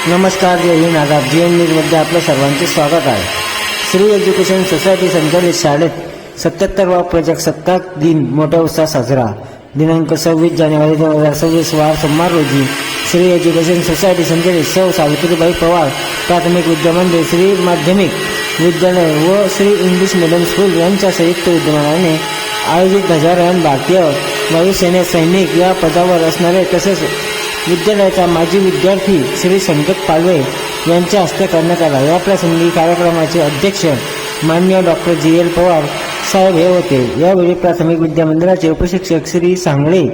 नमस्कार, जय हिंद, आदाब. जीएन न्यूजमध्ये आपलं सर्वांचे स्वागत आहे. श्री एज्युकेशन सोसायटी संचालित शाळेत 77वा प्रजासत्ताक दिन मोठ्या उत्साहात साजरा. दिनांक 26 जानेवारी 2026 वार सोमवार रोजी श्री एज्युकेशन सोसायटी संचालित सौ सावित्रीबाई पवार प्राथमिक विद्यामंदिर, श्री माध्यमिक विद्यालय व श्री इंग्लिश मीडियम स्कूल यांच्या संयुक्त विद्यमानाने आयोजित ध्वजारोहण भारतीय वायुसेनेत सैनिक या पदावर असणारे तसेच विद्यालयाचा माजी विद्यार्थी श्री संकेत पालवे यांच्या हस्ते करण्यात आला. या प्रसंगी कार्यक्रमाचे अध्यक्ष माननीय डॉक्टर जी.एल. पवार साहेब हे होते. यावेळी प्राथमिक विद्यामंदिराचे उपशिक्षक श्री सांगळे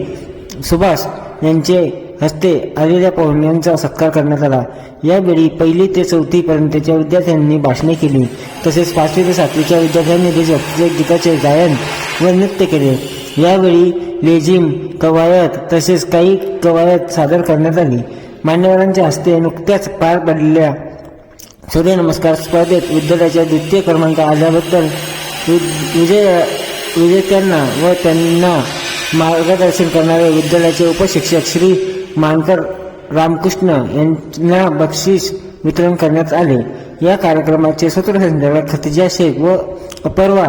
सुभाष यांचे हस्ते आलेल्या पाहुण्यांचा सत्कार करण्यात आला. यावेळी 1ली ते 4थी पर्यंतच्या विद्यार्थ्यांनी भाषणे केली तसेच 5वी ते 7वीच्या विद्यार्थ्यांनी देशभक्तीच्या गीताचे गायन व नृत्य केले. यावेळी लेझिम, कवायत तसेच काही कवायत सादर करण्यात आली. मान्यवरांच्या हस्ते नुकत्याच पार पडलेल्या सूर्यनमस्कार स्पर्धेत विद्यालयाच्या द्वितीय क्रमांक आल्याबद्दल विजेत्यांना व त्यांना मार्गदर्शन करणारे विद्यालयाचे उपशिक्षक श्री मानकर रामकृष्ण यांना बक्षीस वितरण करण्यात आले. या कार्यक्रमाचे सूत्रसंचालक खतिजा शेख व अपर्वा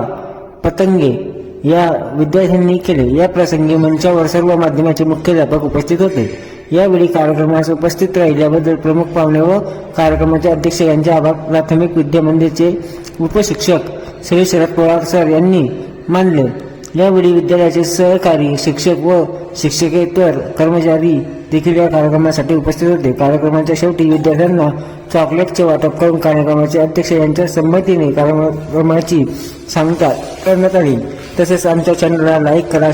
पतंगे या विद्यार्थ्यांनी केले. या प्रसंगी मंचावर सर्व माध्यमाचे मुख्याध्यापक उपस्थित होते. यावेळी कार्यक्रमास उपस्थित राहिल्याबद्दल प्रमुख पाहुणे व कार्यक्रमाचे अध्यक्ष यांचे आभार प्राथमिक विद्यामंदिरचे उपशिक्षक श्री शरद पवार सर यांनी मानले. यावेळी विद्यालयाचे सहकारी शिक्षक व शिक्षकेतर कर्मचारी देखील या कार्यक्रमासाठी उपस्थित होते. कार्यक्रमाच्या शेवटी विद्यार्थ्यांना चॉकलेटचे वाटप करून कार्यक्रमाचे अध्यक्ष यांच्या संमतीने कार्यक्रमाची सांगता करण्यात आली. तसेच आमच्या चॅनलला लाईक करा.